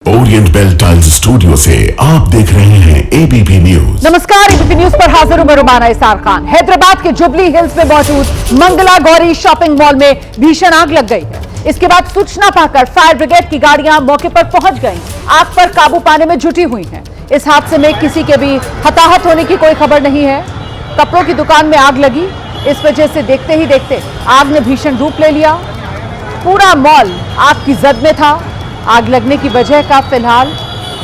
Orient bell tiles studio से आप देख रहे हैं एबीपी न्यूज। नमस्कार, एबीपी न्यूज पर हाजिर हूं मैं रुमाना इसार खान। हैदराबाद के जुबली हिल्स में मौजूद मंगला गौरी शॉपिंग मॉल में भीषण आग लग गई है। इसके बाद सूचना पाकर फायर ब्रिगेड की गाड़ियां मौके पर पहुंच गईं, आग पर काबू पाने में जुटी हुई हैं। इस हादसे में किसी के भी हताहत होने की कोई खबर नहीं है। कपड़ों की दुकान में आग लगी, इस वजह से देखते ही देखते आग ने भीषण रूप ले लिया। पूरा मॉल आग की जद में था। आग लगने की वजह का फिलहाल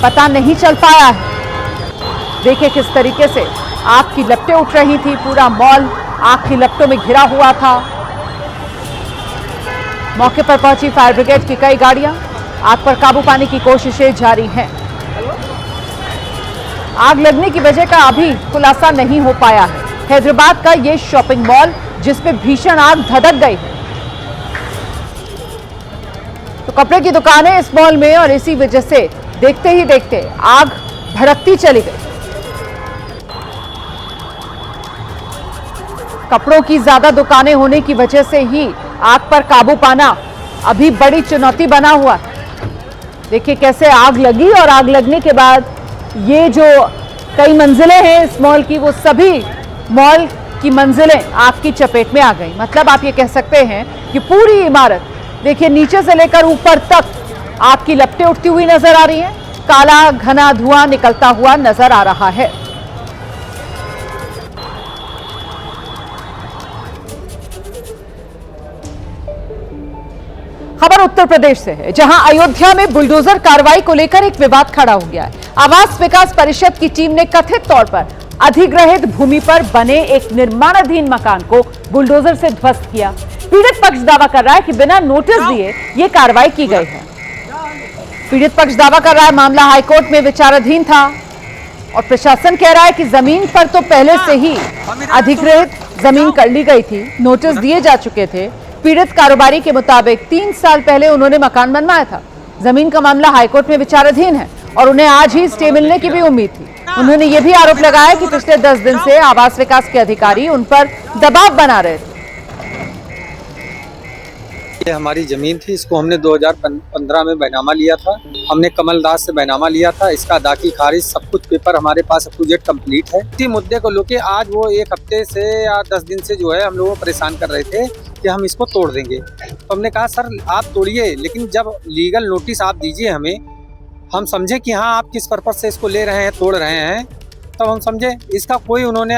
पता नहीं चल पाया है। देखिए किस तरीके से आग की लपटें उठ रही थी। पूरा मॉल आग की लपटों में घिरा हुआ था। मौके पर पहुंची फायर ब्रिगेड की कई गाड़ियां, आग पर काबू पाने की कोशिशें जारी हैं। आग लगने की वजह का अभी खुलासा नहीं हो पाया है। हैदराबाद का ये शॉपिंग मॉल जिसमें भीषण आग धधक गई है। तो कपड़े की दुकानें इस मॉल में, और इसी वजह से देखते ही देखते आग भड़कती चली गई। कपड़ों की ज्यादा दुकानें होने की वजह से ही आग पर काबू पाना अभी बड़ी चुनौती बना हुआ है। देखिए कैसे आग लगी, और आग लगने के बाद ये जो कई मंजिलें हैं इस मॉल की, वो सभी मॉल की मंजिलें आग की चपेट में आ गई। मतलब आप ये कह सकते हैं कि पूरी इमारत देखिए नीचे से लेकर ऊपर तक आग की लपटें उठती हुई नजर आ रही हैं। काला घना धुआं निकलता हुआ नजर आ रहा है। खबर उत्तर प्रदेश से है, जहां अयोध्या में बुलडोजर कार्रवाई को लेकर एक विवाद खड़ा हो गया है। आवास विकास परिषद की टीम ने कथित तौर पर अधिग्रहित भूमि पर बने एक निर्माणाधीन मकान को बुलडोजर से ध्वस्त किया। पीड़ित पक्ष दावा कर रहा है कि बिना नोटिस दिए ये कार्रवाई की गई है। पीड़ित पक्ष दावा कर रहा है मामला हाईकोर्ट में विचाराधीन था, और प्रशासन कह रहा है कि जमीन पर तो पहले से ही अधिग्रहित जमीन कर ली गई थी, नोटिस दिए जा चुके थे। पीड़ित कारोबारी के मुताबिक 3 साल पहले उन्होंने मकान बनवाया था। जमीन का मामला हाईकोर्ट में विचाराधीन है और उन्हें आज ही स्टे मिलने की भी उम्मीद थी। उन्होंने ये भी आरोप लगाया कि पिछले 10 दिन से आवास विकास के अधिकारी उन पर दबाव बना रहे थे। ये हमारी ज़मीन थी, इसको हमने 2015 में बैनामा लिया था। हमने कमल दास से बैनामा लिया था। इसका दाखिल खारिज सब कुछ पेपर हमारे पास अप टू डेट कंप्लीट है। इसी मुद्दे को लेकर आज वो 1 हफ्ते से या 10 दिन से जो है हम लोगों को परेशान कर रहे थे कि हम इसको तोड़ देंगे। तो हमने कहा सर आप तोड़िए, लेकिन जब लीगल नोटिस आप दीजिए हमें, हम समझे कि हाँ आप किस पर्पज से इसको ले रहे हैं, तोड़ रहे हैं, तब हम समझे। इसका कोई उन्होंने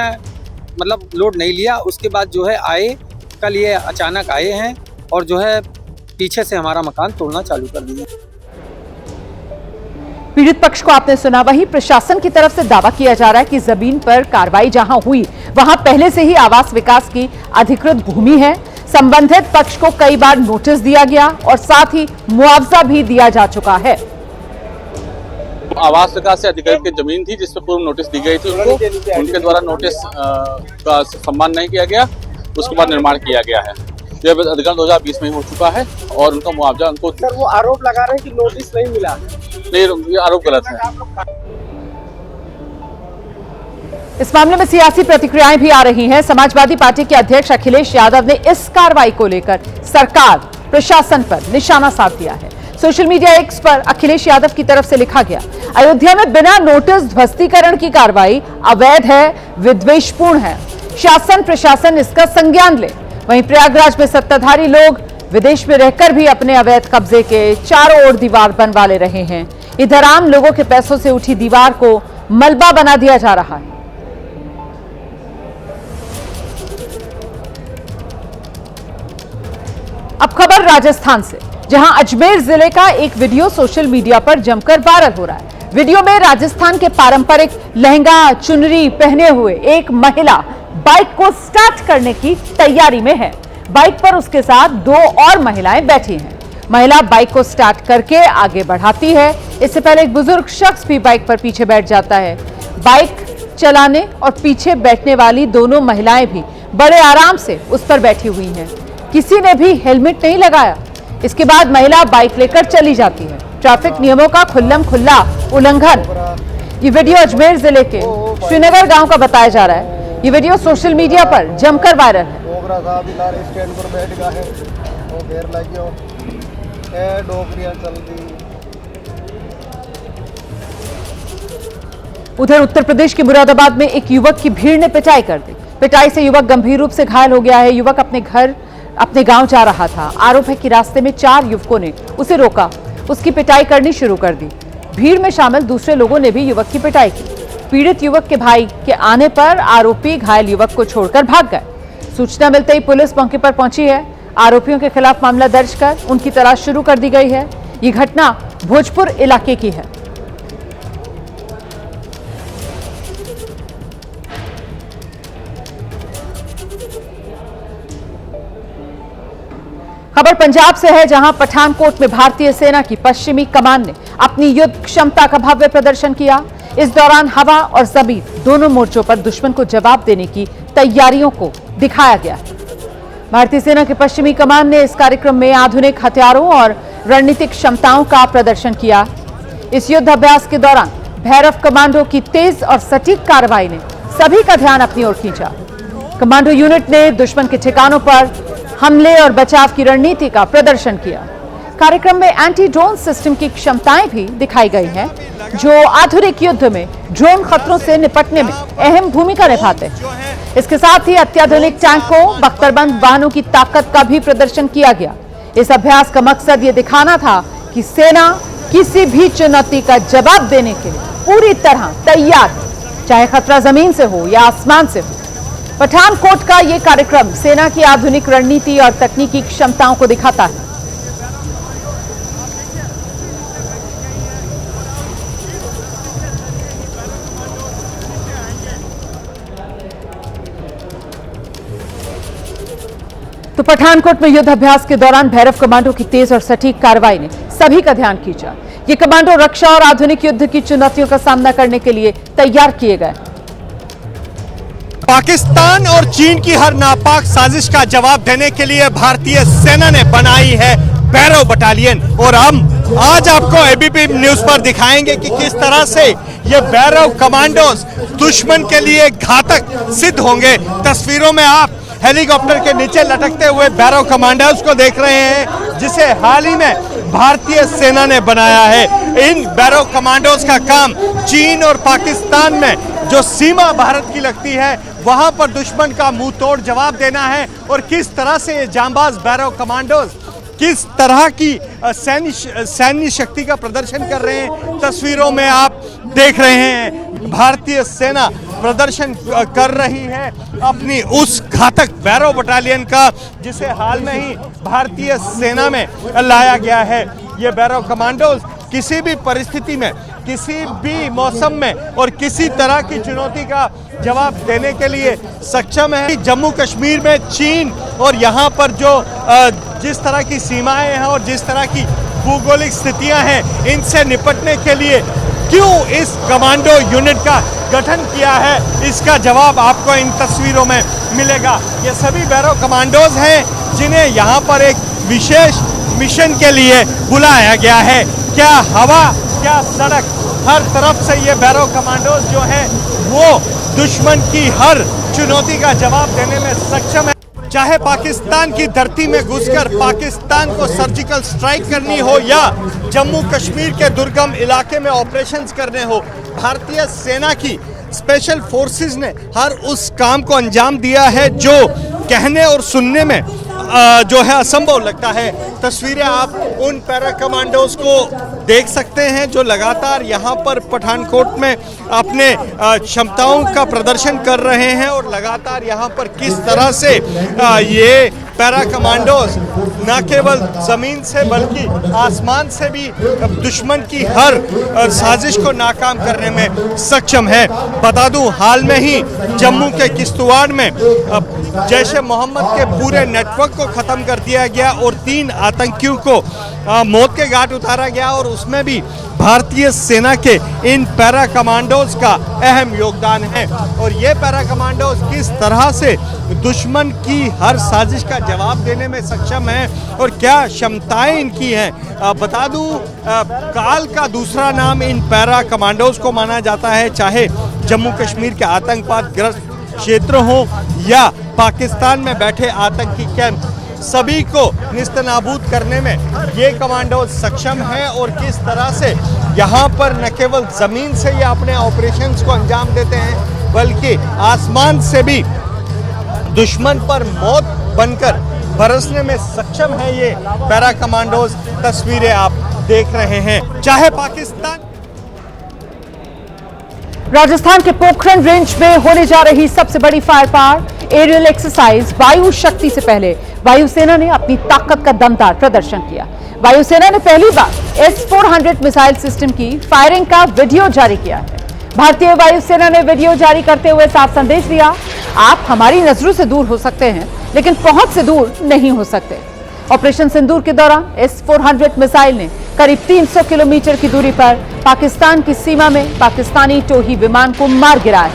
मतलब लोड नहीं लिया। उसके बाद जो है आए, कल ये अचानक आए हैं और जो है पीछे से हमारा मकान तोड़ना चालू कर दिया। पीड़ित पक्ष को आपने सुना। वहीं प्रशासन की तरफ से दावा किया जा रहा है कि जमीन पर कार्रवाई जहां हुई वहां पहले से ही आवास विकास की अधिकृत भूमि है। संबंधित पक्ष को कई बार नोटिस दिया गया और साथ ही मुआवजा भी दिया जा चुका है। आवास विकास से अधिकृत की जमीन थी जिस पर पूर्व नोटिस दी गई थी उनको, उनके द्वारा नोटिस का सम्मान नहीं किया गया, उसके बाद निर्माण किया गया है। यह अधिग्रहण 2020 में ही हो चुका है और उनका मुआवजा उनको। सर वो आरोप लगा रहे हैं कि नोटिस नहीं मिला। नहीं, ये आरोप गलत है। इस मामले में सियासी प्रतिक्रियाएं भी आ रही हैं। समाजवादी पार्टी के अध्यक्ष अखिलेश यादव ने इस कार्रवाई को लेकर सरकार प्रशासन पर निशाना साध दिया है। सोशल मीडिया एक्स पर अखिलेश यादव की तरफ से लिखा गया, अयोध्या में बिना नोटिस ध्वस्तीकरण की कार्रवाई अवैध है, विद्वेषपूर्ण है। शासन प्रशासन इसका संज्ञान ले। वहीं प्रयागराज में सत्ताधारी लोग विदेश में रहकर भी अपने अवैध कब्जे के चारों ओर दीवार बनवा ले रहे हैं। इधर आम लोगों के पैसों से उठी दीवार को मलबा बना दिया जा रहा है। अब खबर राजस्थान से, जहां अजमेर जिले का एक वीडियो सोशल मीडिया पर जमकर वायरल हो रहा है। वीडियो में राजस्थान के पारंपरिक लहंगा चुनरी पहने हुए एक महिला बाइक को स्टार्ट करने की तैयारी में है। बाइक पर उसके साथ 2 और महिलाएं बैठी हैं। महिला बाइक को स्टार्ट करके आगे बढ़ाती है। इससे पहले एक बुजुर्ग शख्स भी बाइक पर पीछे बैठ जाता है। बाइक चलाने और पीछे बैठने वाली दोनों महिलाएं भी बड़े आराम से उस पर बैठी हुई हैं। किसी ने भी हेलमेट नहीं लगाया। इसके बाद महिला बाइक लेकर चली जाती है। ट्रैफिक नियमों का खुल्लम खुल्ला उल्लंघन। ये वीडियो अजमेर जिले के श्रीनगर गांव का बताया जा रहा है। ये वीडियो सोशल मीडिया पर जमकर वायरल है। उधर उत्तर प्रदेश के मुरादाबाद में एक युवक की भीड़ ने पिटाई कर दी। पिटाई से युवक गंभीर रूप से घायल हो गया है। युवक अपने गांव जा रहा था। आरोप है कि रास्ते में 4 युवकों ने उसे रोका, उसकी पिटाई करनी शुरू कर दी। भीड़ में शामिल दूसरे लोगों ने भी युवक की पिटाई की। पीड़ित युवक के भाई के आने पर आरोपी घायल युवक को छोड़कर भाग गए। सूचना मिलते ही पुलिस मौके पर पहुंची है। आरोपियों के खिलाफ मामला दर्ज कर उनकी तलाश शुरू कर दी गई है। ये घटना भोजपुर इलाके की है। खबर पंजाब से है, जहां पठानकोट में भारतीय सेना की पश्चिमी कमान ने अपनी युद्ध क्षमता का भव्य प्रदर्शन किया। इस दौरान हवा और जमीन दोनों मोर्चों पर दुश्मन को जवाब देने की तैयारियों को दिखाया गया। भारतीय सेना की पश्चिमी कमान ने इस कार्यक्रम में आधुनिक हथियारों और रणनीतिक क्षमताओं का प्रदर्शन किया। इस युद्ध अभ्यास के दौरान भैरव कमांडो की तेज और सटीक कार्रवाई ने सभी का ध्यान अपनी ओर खींचा। कमांडो यूनिट ने दुश्मन के ठिकानों पर हमले और बचाव की रणनीति का प्रदर्शन किया। कार्यक्रम में एंटी ड्रोन सिस्टम की क्षमताएं भी दिखाई गई हैं, जो आधुनिक युद्ध में ड्रोन खतरों से निपटने में अहम भूमिका निभाते हैं। इसके साथ ही अत्याधुनिक टैंकों, बख्तरबंद वाहनों की ताकत का भी प्रदर्शन किया गया। इस अभ्यास का मकसद ये दिखाना था कि सेना किसी भी चुनौती का जवाब देने के लिए पूरी तरह तैयार है, चाहे खतरा जमीन से हो या आसमान से हो। पठानकोट का ये कार्यक्रम सेना की आधुनिक रणनीति और तकनीकी क्षमताओं को दिखाता है। तो पठानकोट में युद्ध अभ्यास के दौरान भैरव कमांडो की तेज और सटीक कार्रवाई ने सभी का ध्यान खींचा। ये कमांडो रक्षा और आधुनिक युद्ध की चुनौतियों का सामना करने के लिए तैयार किए गए। पाकिस्तान और चीन की हर नापाक साजिश का जवाब देने के लिए भारतीय सेना ने बनाई है भैरव बटालियन। और हम आज आपको एबीपी न्यूज पर दिखाएंगे कि किस तरह से ये भैरव कमांडोज दुश्मन के लिए घातक सिद्ध होंगे। तस्वीरों में आप हेलीकॉप्टर के नीचे लटकते हुए भैरव कमांडोज को देख रहे हैं, जिसे हाल ही में भारतीय सेना ने बनाया है। इन भैरव कमांडोज का काम चीन और पाकिस्तान में जो सीमा भारत की लगती है वहां पर दुश्मन का मुंह तोड़ जवाब देना है। और किस तरह से ये जांबाज भैरव कमांडोज किस तरह की सैन्य शक्ति का प्रदर्शन कर रहे हैं, तस्वीरों में आप देख रहे हैं। भारतीय सेना प्रदर्शन कर रही है अपनी उस घातक भैरव बटालियन का, जिसे हाल में ही भारतीय सेना में लाया गया है। ये भैरव कमांडोज किसी भी परिस्थिति में, किसी भी मौसम में और किसी तरह की चुनौती का जवाब देने के लिए सक्षम है। जम्मू कश्मीर में चीन और यहाँ पर जो जिस तरह की सीमाएं हैं और जिस तरह की भौगोलिक स्थितियां हैं, इनसे निपटने के लिए क्यों इस कमांडो यूनिट का गठन किया है, इसका जवाब आपको इन तस्वीरों में मिलेगा। ये सभी भैरव कमांडोज हैं जिन्हें यहाँ पर एक विशेष मिशन के लिए बुलाया गया है। क्या हवा, क्या सड़क, हर तरफ से ये भैरव कमांडोज जो हैं वो दुश्मन की हर चुनौती का जवाब देने में सक्षम है। चाहे पाकिस्तान की धरती में घुसकर पाकिस्तान को सर्जिकल स्ट्राइक करनी हो या जम्मू कश्मीर के दुर्गम इलाके में ऑपरेशंस करने हो, भारतीय सेना की स्पेशल फोर्सेस ने हर उस काम को अंजाम दिया है जो कहने और सुनने में जो है असंभव लगता है। तस्वीरें आप उन पैरा कमांडोज को देख सकते हैं जो लगातार यहाँ पर पठानकोट में अपने क्षमताओं का प्रदर्शन कर रहे हैं। और लगातार यहाँ पर किस तरह से ये पैरा कमांडोज न केवल ज़मीन से बल्कि आसमान से भी दुश्मन की हर साजिश को नाकाम करने में सक्षम है। बता दूं, हाल में ही जम्मू के किश्तवाड़ में जैश-ए मोहम्मद के पूरे नेटवर्क को ख़त्म कर दिया गया और 3 आतंकियों को मौत के घाट उतारा गया। और उसमें भी भारतीय सेना के इन पैरा कमांडोज का अहम योगदान है। और ये पैरा कमांडोज किस तरह से दुश्मन की हर साजिश का जवाब देने में सक्षम हैं और क्या क्षमताएं इनकी हैं। बता दूं, काल का दूसरा नाम इन पैरा कमांडोज को माना जाता है। चाहे जम्मू कश्मीर के आतंकवाद ग्रस्त क्षेत्र हो या पाकिस्तान में बैठे आतंकी कैंप, सभी को निस्तनाबूद करने में ये कमांडो सक्षम है और किस तरह से यहाँ पर न केवल जमीन से ये अपने ऑपरेशंस को अंजाम देते हैं बल्कि आसमान से भी दुश्मन पर मौत बनकर बरसने में सक्षम है ये पैरा कमांडोज। तस्वीरें आप देख रहे हैं। चाहे पाकिस्तान राजस्थान के पोखरण रेंज में होने जा रही सबसे बड़ी फायर पावर एरियल एक्सरसाइज वायु शक्ति से पहले वायुसेना ने अपनी ताकत का दमदार प्रदर्शन किया। वायुसेना ने पहली बार S-400 मिसाइल सिस्टम की फायरिंग का वीडियो जारी किया है। भारतीय वायुसेना ने वीडियो जारी करते हुए साफ संदेश दिया, आप हमारी नजरों से दूर हो सकते हैं लेकिन पहुंच से दूर नहीं हो सकते। ऑपरेशन सिंदूर के दौरान S-400 मिसाइल ने करीब 300 किलोमीटर की दूरी पर पाकिस्तान की सीमा में पाकिस्तानी टोही विमान को मार गिराया।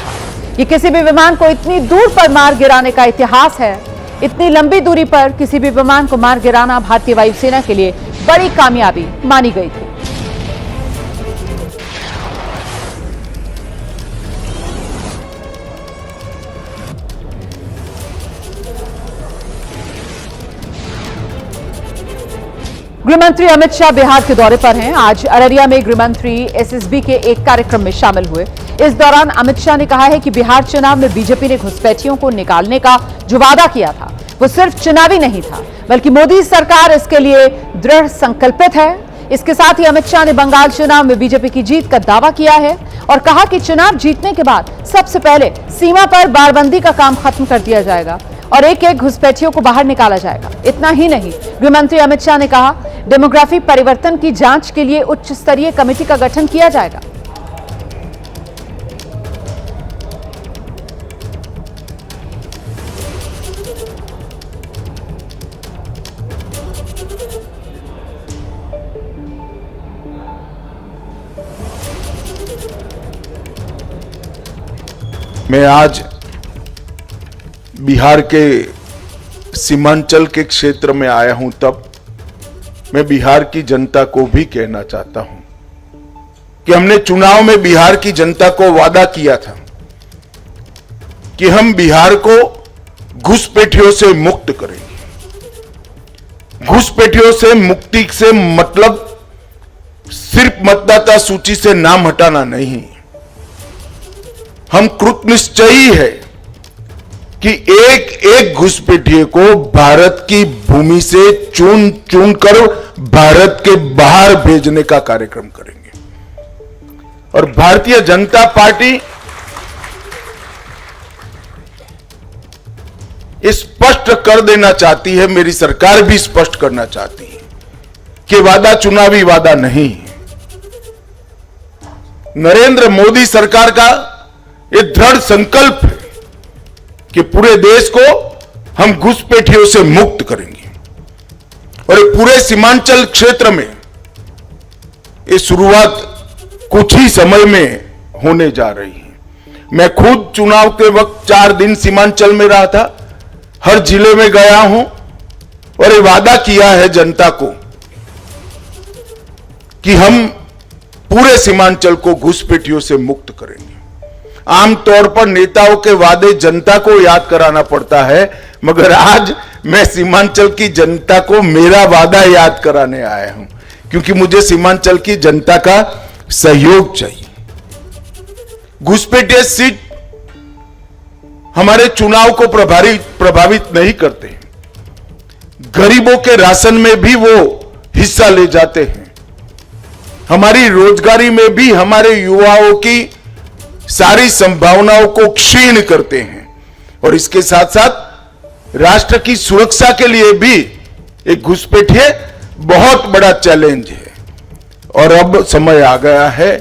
ये किसी भी विमान को इतनी दूर पर मार गिराने का इतिहास है। इतनी लंबी दूरी पर किसी भी विमान को मार गिराना भारतीय वायुसेना के लिए बड़ी कामयाबी मानी गई थी। गृहमंत्री अमित शाह बिहार के दौरे पर हैं। आज अररिया में गृहमंत्री एसएसबी के एक कार्यक्रम में शामिल हुए। इस दौरान अमित शाह ने कहा है कि बिहार चुनाव में बीजेपी ने घुसपैठियों को निकालने का जो वादा किया था वो सिर्फ चुनावी नहीं था बल्कि मोदी सरकार इसके लिए दृढ़ संकल्पित है। इसके साथ ही अमित शाह ने बंगाल चुनाव में बीजेपी की जीत का दावा किया है और कहा कि चुनाव जीतने के बाद सबसे पहले सीमा पर बाड़बंदी का काम खत्म कर दिया जाएगा और एक एक घुसपैठियों को बाहर निकाला जाएगा। इतना ही नहीं, गृहमंत्री अमित शाह ने कहा डेमोग्राफी परिवर्तन की जांच के लिए उच्च स्तरीय कमेटी का गठन किया जाएगा। मैं आज बिहार के सीमांचल के क्षेत्र में आया हूं, तब मैं बिहार की जनता को भी कहना चाहता हूं कि हमने चुनाव में बिहार की जनता को वादा किया था कि हम बिहार को घुसपैठियों से मुक्त करेंगे। घुसपैठियों से मुक्ति से मतलब सिर्फ मतदाता सूची से नाम हटाना नहीं, हम कृतनिश्चयी है कि एक एक घुसपैठिए को भारत की भूमि से चुन चुन कर भारत के बाहर भेजने का कार्यक्रम करेंगे। और भारतीय जनता पार्टी स्पष्ट कर देना चाहती है, मेरी सरकार भी स्पष्ट करना चाहती है कि वादा चुनावी वादा नहीं है। नरेंद्र मोदी सरकार का ये दृढ़ संकल्प है कि पूरे देश को हम घुसपैठियों से मुक्त करेंगे और पूरे सीमांचल क्षेत्र में ये शुरुआत कुछ ही समय में होने जा रही है। मैं खुद चुनाव के वक्त 4 दिन सीमांचल में रहा था, हर जिले में गया हूं और ये वादा किया है जनता को कि हम पूरे सीमांचल को घुसपैठियों से मुक्त करेंगे। आमतौर पर नेताओं के वादे जनता को याद कराना पड़ता है, मगर आज मैं सीमांचल की जनता को मेरा वादा याद कराने आया हूं, क्योंकि मुझे सीमांचल की जनता का सहयोग चाहिए। घुसपैठिए सीट हमारे चुनाव को प्रभावित नहीं करते। गरीबों के राशन में भी वो हिस्सा ले जाते हैं। हमारी रोजगारी में भी हमारे युवाओं की सारी संभावनाओं को क्षीण करते हैं और इसके साथ साथ राष्ट्र की सुरक्षा के लिए भी एक घुसपैठिए बहुत बड़ा चैलेंज है। और अब समय आ गया है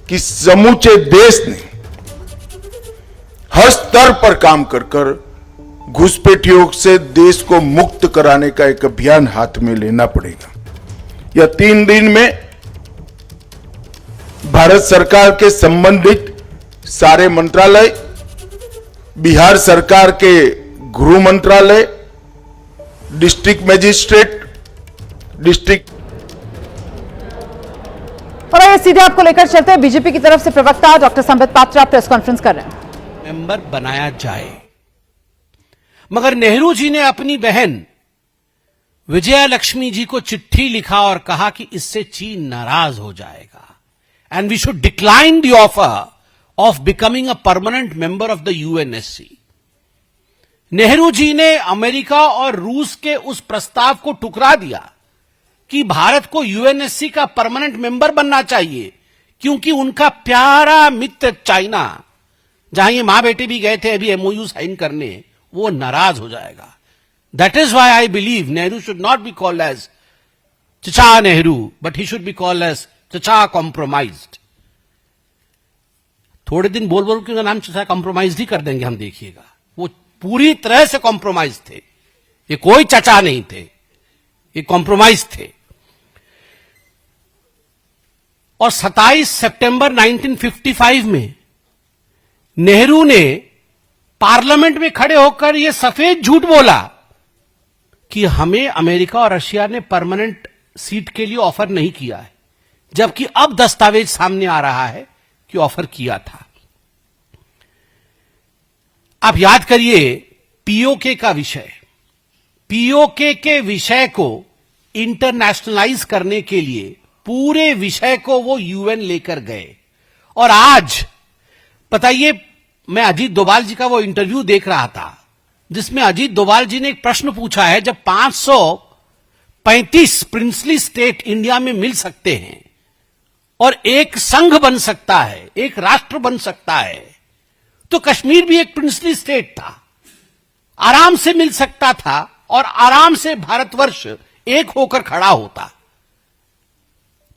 कि समूचे देश ने हर स्तर पर काम कर घुसपैठियों से देश को मुक्त कराने का एक अभियान हाथ में लेना पड़ेगा। यह 3 दिन में भारत सरकार के संबंधित सारे मंत्रालय, बिहार सरकार के गृह मंत्रालय, डिस्ट्रिक्ट मजिस्ट्रेट, डिस्ट्रिक्ट और आइए सीधे आपको लेकर चलते हैं। बीजेपी की तरफ से प्रवक्ता doctor Sambit Patra press conference कर रहे हैं। मेंबर बनाया जाए, मगर नेहरू जी ने अपनी बहन विजया लक्ष्मी जी को चिट्ठी लिखा और कहा कि इससे चीन नाराज हो जाएगा and we should decline the offer of becoming a permanent member of the UNSC. Nehru ji ने अमेरिका और रूस के उस प्रस्ताव को ठुकरा दिया कि भारत को यूएनएससी का परमानेंट मेंबर बनना चाहिए, क्योंकि उनका प्यारा मित्र चाइना, जहां ये मां बेटे भी गए थे अभी एमओयू साइन करने, वो नाराज हो जाएगा। That is why I believe Nehru should not be called as Chacha Nehru, but he should be called as Chacha Compromised. थोड़े दिन बोल बोल के उनका नाम चाचा कॉम्प्रोमाइज ही कर देंगे हम, देखिएगा। वो पूरी तरह से कॉम्प्रोमाइज थे, ये कोई चाचा नहीं थे, ये कॉम्प्रोमाइज थे। और 27 सितंबर 1955 में नेहरू ने पार्लियामेंट में खड़े होकर यह सफेद झूठ बोला कि हमें अमेरिका और रशिया ने परमानेंट सीट के लिए ऑफर नहीं किया है, जबकि अब दस्तावेज सामने आ रहा है कि ऑफर किया था। आप याद करिए पीओके का विषय, पीओके के विषय को इंटरनेशनलाइज करने के लिए पूरे विषय को वो यूएन लेकर गए। और आज बताइए, मैं अजीत डोभाल जी का वो इंटरव्यू देख रहा था जिसमें अजीत डोभाल जी ने एक प्रश्न पूछा है, जब 535 प्रिंसली स्टेट इंडिया में मिल सकते हैं और एक संघ बन सकता है, एक राष्ट्र बन सकता है, तो कश्मीर भी एक प्रिंसली स्टेट था, आराम से मिल सकता था और आराम से भारतवर्ष एक होकर खड़ा होता।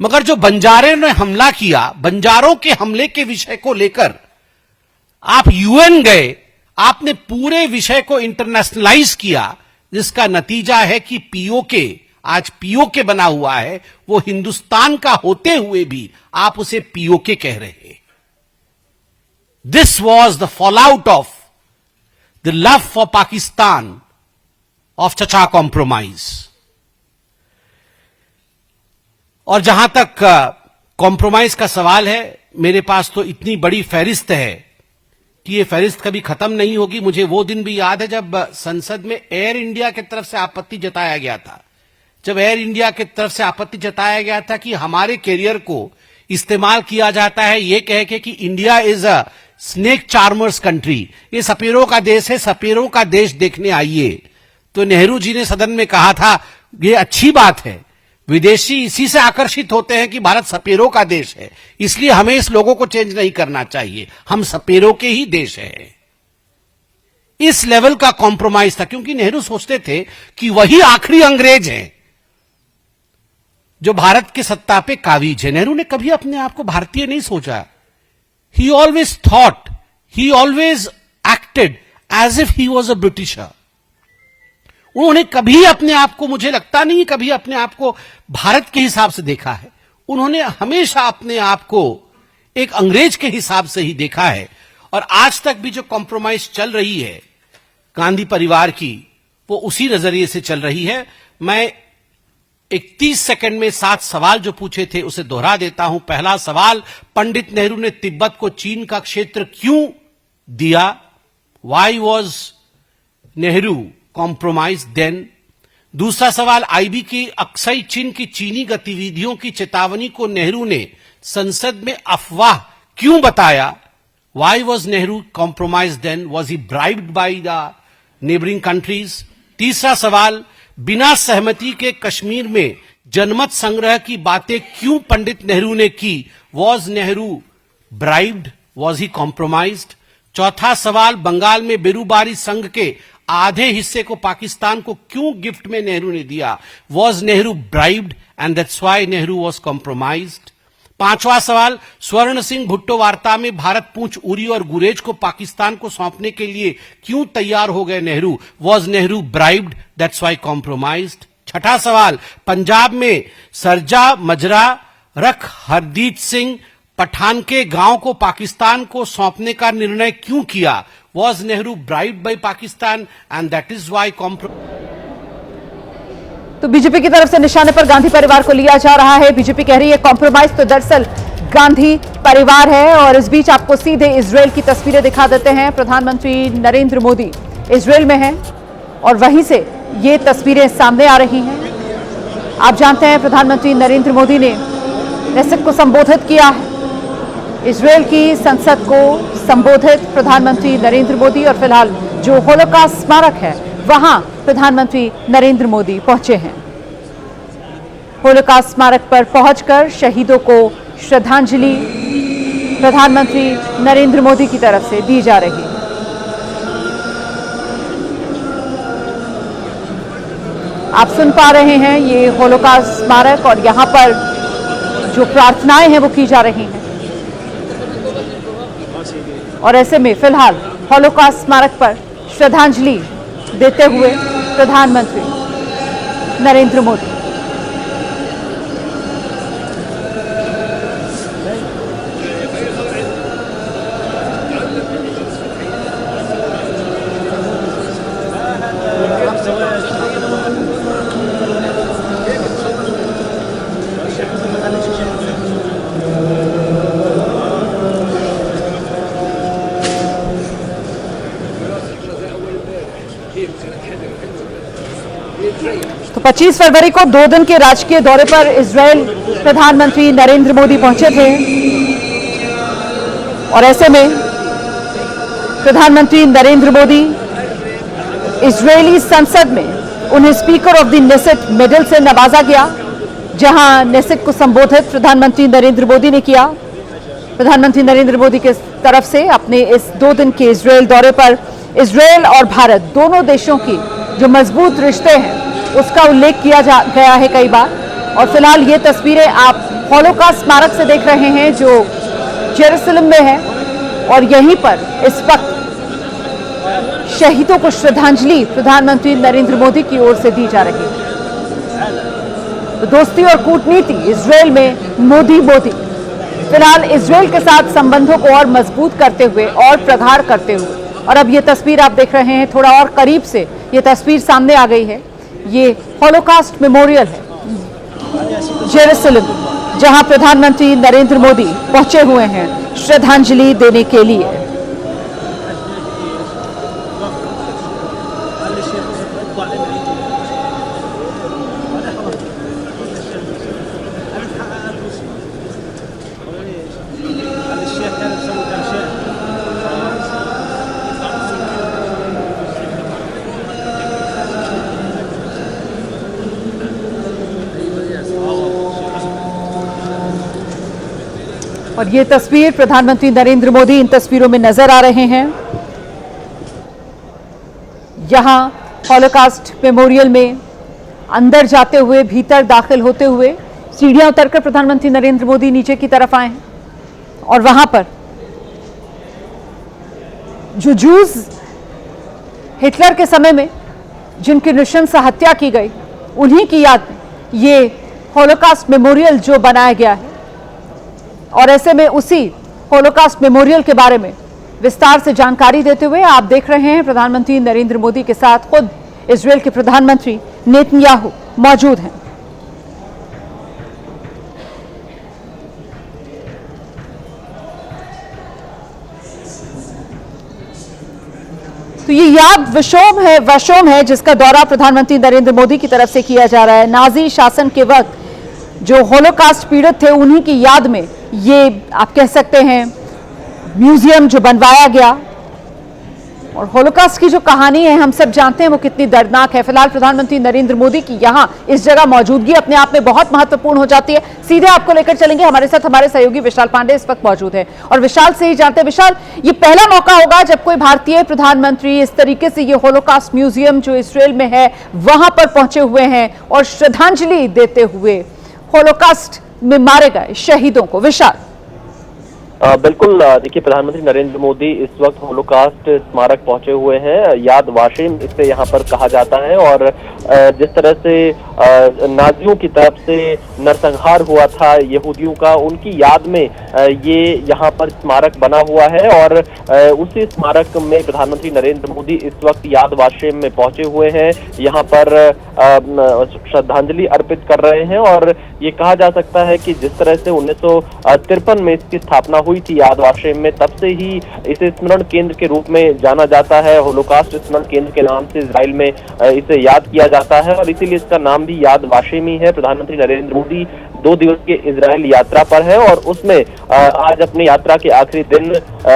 मगर जो बंजारे ने हमला किया, बंजारों के हमले के विषय को लेकर आप यूएन गए, आपने पूरे विषय को इंटरनेशनलाइज किया, जिसका नतीजा है कि पीओके, आज पीओके बना हुआ है, वो हिंदुस्तान का होते हुए भी आप उसे पीओके कह रहे हैं। This was the fallout of the love for Pakistan of चचा कॉम्प्रोमाइज। और जहां तक कॉम्प्रोमाइज का सवाल है, मेरे पास तो इतनी बड़ी फहरिस्त है कि ये फहरिस्त कभी खत्म नहीं होगी। मुझे वो दिन भी याद है जब संसद में एयर इंडिया की तरफ से आपत्ति जताया गया था, जब एयर इंडिया की तरफ से आपत्ति जताया गया था कि हमारे कैरियर को इस्तेमाल किया जाता है ये कह के कि India is a snake charmers country, ये सपेरों का देश है, सपेरों का देश देखने आइए। तो नेहरू जी ने सदन में कहा था, ये अच्छी बात है, विदेशी इसी से आकर्षित होते हैं कि भारत सपेरों का देश है, इसलिए हमें इस लोगों को चेंज नहीं करना चाहिए, हम सपेरों के ही देश है। इस लेवल का कॉम्प्रोमाइज था, क्योंकि नेहरू सोचते थे कि वही आखिरी अंग्रेज हैं जो भारत के सत्ता पे काबिज है। नेहरू ने कभी अपने आप को भारतीय नहीं सोचा। He always thought, he always acted as if he was a Britisher. उन्होंने कभी अपने आप को, मुझे लगता नहीं कभी अपने आप को भारत के हिसाब से देखा है, उन्होंने हमेशा अपने आप को एक अंग्रेज के हिसाब से ही देखा है। और आज तक भी जो कॉम्प्रोमाइज चल रही है गांधी परिवार की, वो उसी नजरिए से चल रही है। मैं 31 सेकंड में 7 सवाल जो पूछे थे उसे दोहरा देता हूं। पहला सवाल, पंडित नेहरू ने तिब्बत को चीन का क्षेत्र क्यों दिया? Why was Nehru compromise then? दूसरा सवाल, आईबी की अक्सई चीन की चीनी गतिविधियों की चेतावनी को नेहरू ने संसद में अफवाह क्यों बताया? Why was Nehru compromise then? Was he bribed by the neighbouring countries? तीसरा सवाल, बिना सहमति के कश्मीर में जनमत संग्रह की बातें क्यों पंडित नेहरू ने की? Was Nehru bribed? Was he compromised? चौथा सवाल, बंगाल में बेरूबारी संघ के आधे हिस्से को पाकिस्तान को क्यों गिफ्ट में नेहरू ने दिया? Was Nehru bribed and that's why Nehru was compromised? पांचवा सवाल, स्वर्ण सिंह भुट्टो वार्ता में भारत पूंछ, उरी और गुरेज को पाकिस्तान को सौंपने के लिए क्यों तैयार हो गए Nehru? Was Nehru bribed? That's why compromised? छठा सवाल, पंजाब में सरजा मजरा रख हरदीत सिंह पठान के गांव को पाकिस्तान को सौंपने का निर्णय क्यों किया? Was Nehru bribed by Pakistan and that is why तो बीजेपी की तरफ से निशाने पर गांधी परिवार को लिया जा रहा है। बीजेपी कह रही है कॉम्प्रोमाइज तो दरअसल गांधी परिवार है। और इस बीच आपको सीधे इजरायल की तस्वीरें दिखा देते हैं। प्रधानमंत्री नरेंद्र मोदी इजरायल में हैं और वहीं से ये तस्वीरें सामने आ रही हैं। आप जानते हैं प्रधानमंत्री नरेंद्र मोदी ने नेसेट को संबोधित किया है। इजरायल की संसद को संबोधित प्रधानमंत्री नरेंद्र मोदी, और फिलहाल जो होलोकॉस्ट स्मारक है वहां प्रधानमंत्री नरेंद्र मोदी पहुंचे हैं। होलोकॉस्ट स्मारक पर पहुंचकर शहीदों को श्रद्धांजलि प्रधानमंत्री नरेंद्र मोदी की तरफ से दी जा रही है। आप सुन पा रहे हैं ये होलोकॉस्ट स्मारक, और यहां पर जो प्रार्थनाएं हैं वो की जा रही हैं। और ऐसे में फिलहाल होलोकॉस्ट स्मारक पर श्रद्धांजलि देते हुए प्रधानमंत्री नरेंद्र मोदी। तो 25 फरवरी को 2 दिन के राजकीय दौरे पर इजरायल प्रधानमंत्री नरेंद्र मोदी पहुंचे थे, और ऐसे में प्रधानमंत्री नरेंद्र मोदी इजरायली संसद में उन्हें speaker of the Knesset medal से नवाजा गया, जहां नेसेट को संबोधित प्रधानमंत्री नरेंद्र मोदी ने किया। प्रधानमंत्री नरेंद्र मोदी के तरफ से अपने इस 2 दिन के इजरायल दौरे पर इजरायल और भारत दोनों देशों की जो मजबूत रिश्ते हैं उसका उल्लेख किया गया है कई बार। और फिलहाल ये तस्वीरें आप होलोकॉस्ट स्मारक से देख रहे हैं जो जेरूसलम में है, और यहीं पर इस वक्त शहीदों को श्रद्धांजलि प्रधानमंत्री नरेंद्र मोदी की ओर से दी जा रही है। तो दोस्ती और कूटनीति इजरायल में मोदी मोदी फिलहाल इजरायल के साथ संबंधों को और मजबूत करते हुए और प्रगाढ़ करते हुए। और अब ये तस्वीर आप देख रहे हैं, थोड़ा और करीब से ये तस्वीर सामने आ गई है। ये होलोकॉस्ट मेमोरियल है जेरूसलम, जहां प्रधानमंत्री नरेंद्र मोदी पहुंचे हुए हैं श्रद्धांजलि देने के लिए। और ये तस्वीर प्रधानमंत्री नरेंद्र मोदी इन तस्वीरों में नजर आ रहे हैं। यहां होलोकॉस्ट मेमोरियल में अंदर जाते हुए, भीतर दाखिल होते हुए सीढ़ियां उतरकर प्रधानमंत्री नरेंद्र मोदी नीचे की तरफ आए हैं, और वहां पर जो जूस हिटलर के समय में जिनकी नृशंस हत्या की गई, उन्हीं की याद में ये होलोकॉस्ट मेमोरियल जो बनाया गया है। और ऐसे में उसी होलोकॉस्ट मेमोरियल के बारे में विस्तार से जानकारी देते हुए आप देख रहे हैं प्रधानमंत्री नरेंद्र मोदी के साथ खुद इजरायल के प्रधानमंत्री नेतन्याहू मौजूद हैं। तो ये याद वशोम है जिसका दौरा प्रधानमंत्री नरेंद्र मोदी की तरफ से किया जा रहा है। नाजी शासन के वक्त जो होलोकॉस्ट पीड़ित थे उन्हीं की याद में ये आप कह सकते हैं म्यूजियम जो बनवाया गया। और होलोकॉस्ट की जो कहानी है हम सब जानते हैं वो कितनी दर्दनाक है। फिलहाल प्रधानमंत्री नरेंद्र मोदी की यहाँ इस जगह मौजूदगी अपने आप में बहुत महत्वपूर्ण हो जाती है। सीधे आपको लेकर चलेंगे, हमारे साथ हमारे सहयोगी विशाल पांडे इस वक्त मौजूद है, और विशाल से ही जानते हैं। विशाल, ये पहला मौका होगा जब कोई भारतीय प्रधानमंत्री इस तरीके से ये होलोकॉस्ट म्यूजियम जो इजरायल में है वहां पर पहुंचे हुए हैं और श्रद्धांजलि देते हुए होलोकॉस्ट में मारे गए शहीदों को। विशाल, बिल्कुल, देखिए प्रधानमंत्री नरेंद्र मोदी इस वक्त होलोकॉस्ट स्मारक पहुंचे हुए हैं। याद वाशिम इसे यहाँ पर कहा जाता है, और जिस तरह से नाजियों की तरफ से नरसंहार हुआ था यहूदियों का, उनकी याद में ये यहाँ पर स्मारक बना हुआ है। और उसी स्मारक में प्रधानमंत्री नरेंद्र मोदी इस वक्त याद वाशिम में पहुंचे हुए हैं, यहाँ पर श्रद्धांजलि अर्पित कर रहे हैं। और ये कहा जा सकता है कि जिस तरह से 1953 में इसकी स्थापना हुई हुई थी याद वाशेम में, तब से ही इसे स्मरण केंद्र के रूप में जाना जाता है। होलोकास्ट स्मरण केंद्र के नाम से इजराइल में इसे याद किया जाता है और इसीलिए इसका नाम भी याद वाशेम ही है। प्रधानमंत्री नरेंद्र मोदी 2 दिवस के इजराइल यात्रा पर है और उसमें आज अपनी यात्रा के आखिरी दिन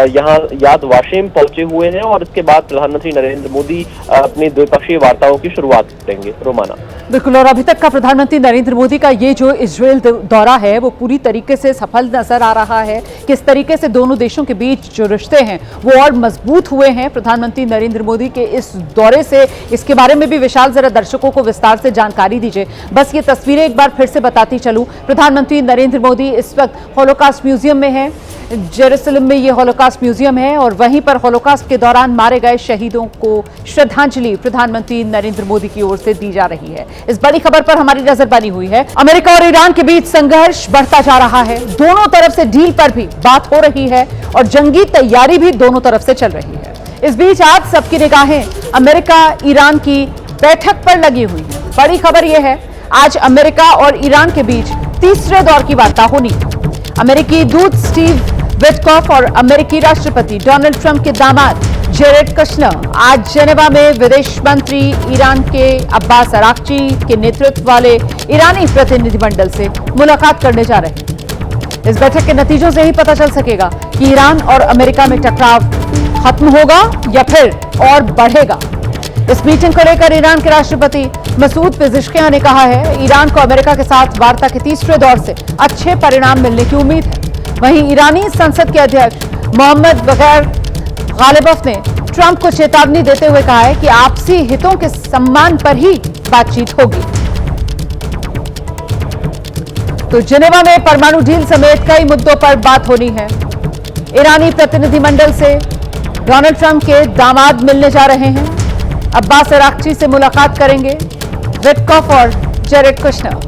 यहाँ याद वाशेम पहुंचे हुए हैं और इसके बाद प्रधानमंत्री नरेंद्र मोदी अपनी द्विपक्षीय वार्ताओं की शुरुआत करेंगे। रोमाना बिल्कुल, और अभी तक का प्रधानमंत्री नरेंद्र मोदी का ये जो इजराइल दौरा है वो पूरी तरीके से सफल नजर आ रहा है। किस तरीके से दोनों देशों के बीच जो रिश्ते हैं वो और मजबूत हुए हैं प्रधानमंत्री नरेंद्र मोदी के इस दौरे से। इसके बारे में भी विशाल जरा दर्शकों को विस्तार से जानकारी दीजिए। बस ये तस्वीरें एक बार फिर से बताती चलूं। प्रधानमंत्री नरेंद्र मोदी इस वक्त होलोकास्ट म्यूजियम में है। जेरूसलम में ये होलोकास्ट म्यूजियम है और वहीं पर होलोकास्ट के दौरान मारे गए शहीदों को श्रद्धांजलि प्रधानमंत्री नरेंद्र मोदी की ओर से दी जा रही है। इस बड़ी खबर पर हमारी नजर बनी हुई है। अमेरिका और ईरान के बीच संघर्ष बढ़ता जा रहा है। दोनों तरफ से डील पर भी बात हो रही है और जंगी तैयारी भी दोनों तरफ से चल रही है। इस बीच आज सबकी निगाहें अमेरिका ईरान की बैठक पर लगी हुई है। बड़ी खबर यह है, आज अमेरिका और ईरान के बीच तीसरे दौर की वार्ता होनी। अमेरिकी दूत स्टीव विटकॉफ और अमेरिकी राष्ट्रपति डोनाल्ड ट्रंप के दामाद जेरेड कुशनर आज जेनेवा में विदेश मंत्री ईरान के अब्बास अराक्ची के नेतृत्व वाले ईरानी प्रतिनिधिमंडल से मुलाकात करने जा रहे हैं। इस बैठक के नतीजों से ही पता चल सकेगा कि ईरान और अमेरिका में टकराव खत्म होगा या फिर और बढ़ेगा। इस मीटिंग को लेकर ईरान के राष्ट्रपति मसूद पेज़ेश्कियान ने कहा है, ईरान को अमेरिका के साथ वार्ता के तीसरे दौर से अच्छे परिणाम मिलने की उम्मीद है। वहीं ईरानी संसद के अध्यक्ष मोहम्मद बगैर गालिबफ ने ट्रंप को चेतावनी देते हुए कहा है कि आपसी हितों के सम्मान पर ही बातचीत होगी। तो जेनेवा में परमाणु डील समेत कई मुद्दों पर बात होनी है। ईरानी प्रतिनिधिमंडल से डोनाल्ड ट्रंप के दामाद मिलने जा रहे हैं। अब्बास अराक्ची से मुलाकात करेंगे विटकॉफ और जेरेड कुशनर।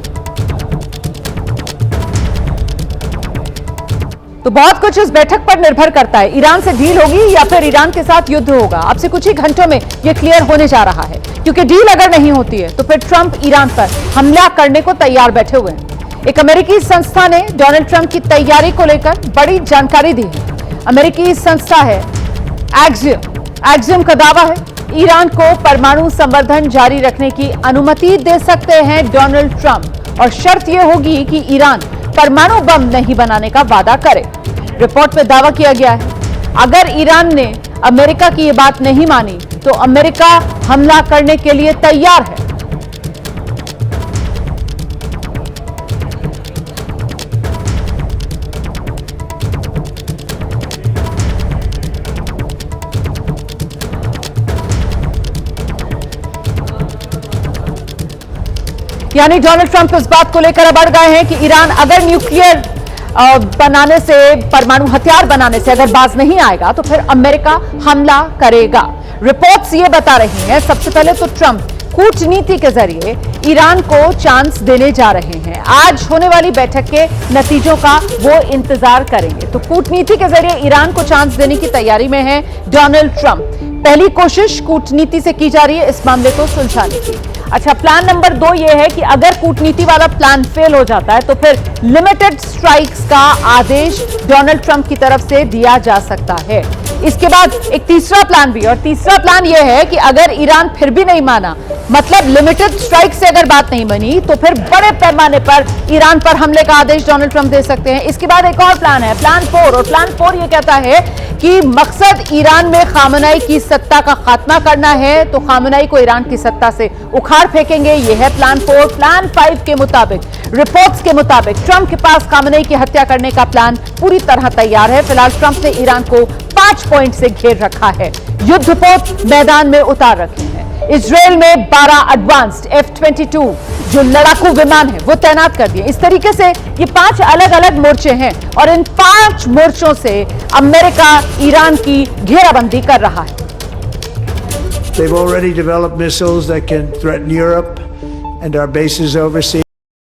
तो बहुत कुछ इस बैठक पर निर्भर करता है। ईरान से डील होगी या फिर ईरान के साथ युद्ध होगा, अब से कुछ ही घंटों में यह क्लियर होने जा रहा है। क्योंकि डील अगर नहीं होती है तो फिर ट्रंप ईरान पर हमला करने को तैयार बैठे हुए हैं। एक अमेरिकी संस्था ने डोनाल्ड ट्रंप की तैयारी को लेकर बड़ी जानकारी दी है। अमेरिकी संस्था है एक्सियम का दावा है ईरान को परमाणु संवर्धन जारी रखने की अनुमति दे सकते हैं डोनाल्ड ट्रंप और शर्त यह होगी कि ईरान परमाणु बम नहीं बनाने का वादा करे। रिपोर्ट में दावा किया गया है अगर ईरान ने अमेरिका की यह बात नहीं मानी तो अमेरिका हमला करने के लिए तैयार है। यानी डोनाल्ड ट्रंप इस बात को लेकर अब अड़ गए हैं कि ईरान अगर न्यूक्लियर बनाने से, परमाणु हथियार बनाने से अगर बाज नहीं आएगा तो फिर अमेरिका हमला करेगा। रिपोर्ट्स ये बता रही हैं, सबसे पहले तो ट्रंप कूटनीति के जरिए ईरान को चांस देने जा रहे हैं। आज होने वाली बैठक के नतीजों का वो इंतजार करेंगे। तो कूटनीति के जरिए ईरान को चांस देने की तैयारी में है डोनाल्ड ट्रंप। पहली कोशिश कूटनीति से की जा रही है इस मामले को सुलझाने की। अच्छा, प्लान नंबर 2 ये है कि अगर कूटनीति वाला प्लान फेल हो जाता है तो फिर लिमिटेड स्ट्राइक्स का आदेश डोनाल्ड ट्रंप की तरफ से दिया जा सकता है। इसके बाद एक तीसरा प्लान भी, और तीसरा प्लान यह है कि अगर ईरान फिर भी नहीं माना, मतलब लिमिटेड स्ट्राइक से अगर बात नहीं बनी, तो फिर बड़े पैमाने पर ईरान पर हमले का आदेश डोनाल्ड ट्रंप दे सकते हैं। इसके बाद एक और प्लान है, प्लान 4, और प्लान 4 ये कहता है कि मकसद ईरान में खामनेई की सत्ता का खात्मा करना है, तो खामनेई को ईरान की सत्ता से उखाड़ फेंकेंगे। यह है प्लान 4। प्लान 5 के मुताबिक, रिपोर्ट्स के मुताबिक, ट्रंप के पास खामनेई की हत्या करने का प्लान पूरी तरह तैयार है। फिलहाल ट्रंप ने ईरान को 5 पॉइंट से घेर रखा है, युद्धपोत मैदान में उतार रखे हैं। इजराइल में 12 एडवांस्ड F-22 जो लड़ाकू विमान है वो तैनात कर दिए। इस तरीके से ये 5 अलग अलग मोर्चे हैं और इन 5 मोर्चों से अमेरिका ईरान की घेराबंदी कर रहा है। They've already developed missiles that can threaten Europe and our bases overseas.